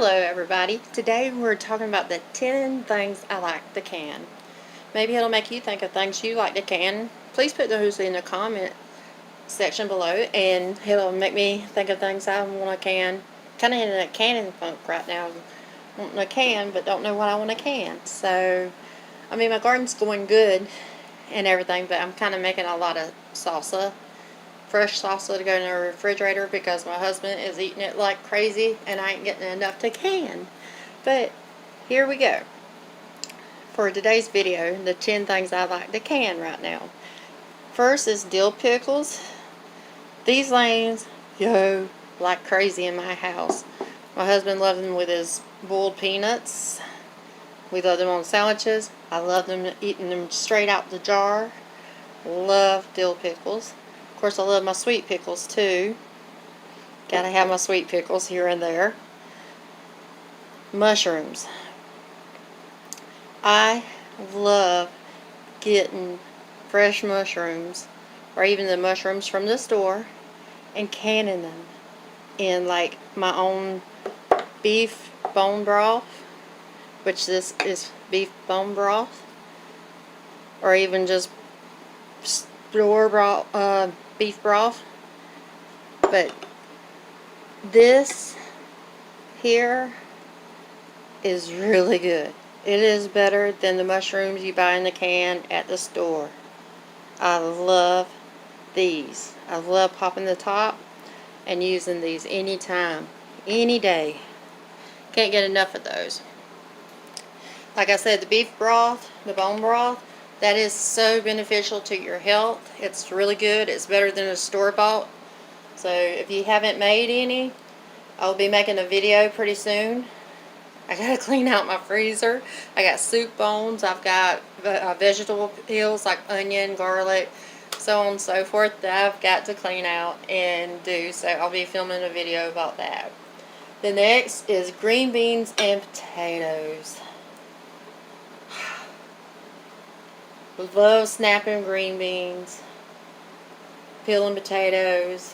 Hello everybody. Today we're talking about the 10 things I like to can. Maybe it'll make you think of things you like to can. Please put those in the comment section below and it'll make me think of things I want to can. Kind of in a canning funk right now. Wanting to can but don't know what I want to can. So, I mean my garden's going good and everything, but I'm kind of making a lot of salsa. Fresh salsa to go in the refrigerator because my husband is eating it like crazy and I ain't getting enough to can. But here we go. For today's video, the 10 things I like to can right now. First is dill pickles. These lanes go like crazy in my house. My husband loves them with his boiled peanuts. We love them on sandwiches. I love them eating them straight out the jar. Love dill pickles. Of course, I love my sweet pickles too. Gotta have my sweet pickles here and there. Mushrooms. I love getting fresh mushrooms, or even the mushrooms from the store, and canning them in like my own beef bone broth, which this is beef bone broth, or even just store broth, beef broth. But this here is really good. It is better than the mushrooms you buy in the can at the store. I love these. I love popping the top and using these anytime, any day. Can't get enough of those. Like I said, the beef broth, the bone broth, that is so beneficial to your health. It's really good. It's better than a store-bought. So if you haven't made any, I'll be making a video pretty soon. I gotta clean out my freezer. I got soup bones. I've got vegetable peels like onion, garlic, so on and so forth that I've got to clean out and do. So I'll be filming a video about that. The next is green beans and potatoes. Love snapping green beans, peeling potatoes,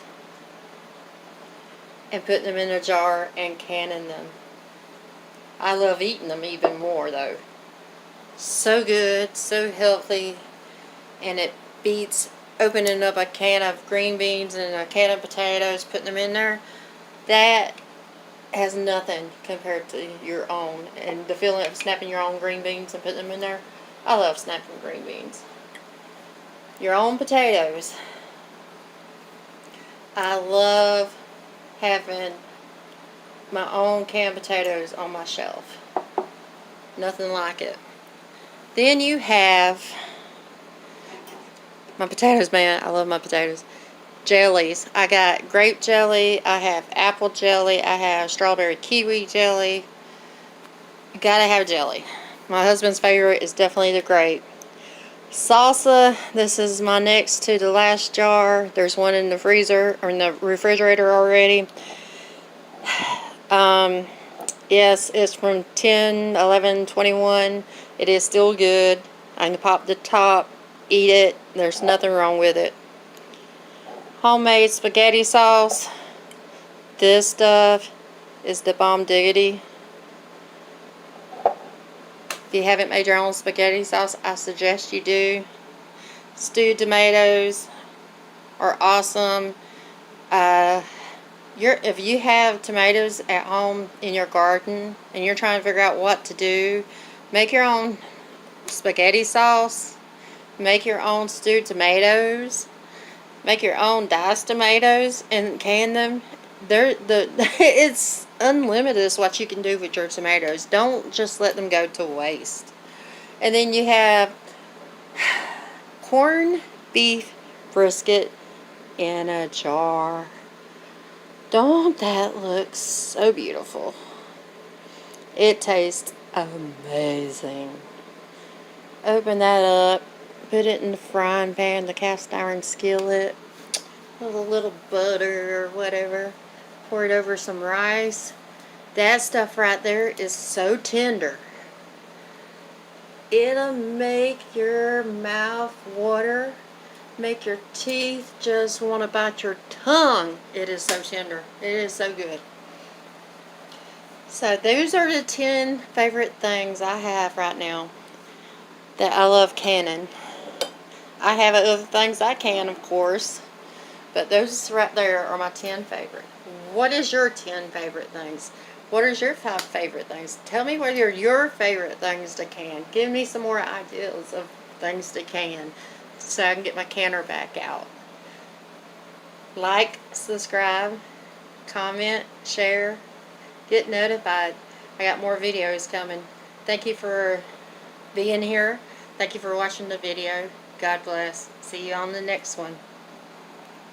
and putting them in a jar and canning them. I love eating them even more though. So good, so healthy, and it beats opening up a can of green beans and a can of potatoes, putting them in there. That has nothing compared to your own. And the feeling of snapping your own green beans and putting them in there. I love snapping green beans. Your own potatoes. I love having my own canned potatoes on my shelf. Nothing like it. Then you have my potatoes, man. I love my potatoes. Jellies. I got grape jelly. I have apple jelly. I have strawberry kiwi jelly. You gotta have jelly. My husband's favorite is definitely the grape. Salsa. This is my next to the last jar. There's one in the freezer or in the refrigerator already. Yes, it's from 10, 11, 21. It is still good. I can pop the top, eat it. There's nothing wrong with it. Homemade spaghetti sauce. This stuff is the bomb diggity. If you haven't made your own spaghetti sauce, I suggest you do. Stewed tomatoes are awesome. If you have tomatoes at home in your garden and you're trying to figure out what to do, make your own spaghetti sauce, make your own stewed tomatoes, make your own diced tomatoes and can them. It's unlimited is what you can do with your tomatoes. Don't just let them go to waste. And then you have corned beef brisket in a jar. Don't that look so beautiful? It tastes amazing. Open that up, put it in the frying pan, the cast iron skillet, with a little butter or whatever. Pour it over some rice. That stuff right there is so tender. It'll make your mouth water, make your teeth just want to bite your tongue. It is so tender. It is so good. So those are the 10 favorite things I have right now that I love canning. I have other things I can, of course, but those right there are my 10 favorite. What is your 10 favorite things? What is your 5 favorite things? Tell me what are your favorite things to can. Give me some more ideas of things to can so I can get my canner back out. Like, subscribe, comment, share, get notified. I got more videos coming. Thank you for being here. Thank you for watching the video. God bless. See you on the next one.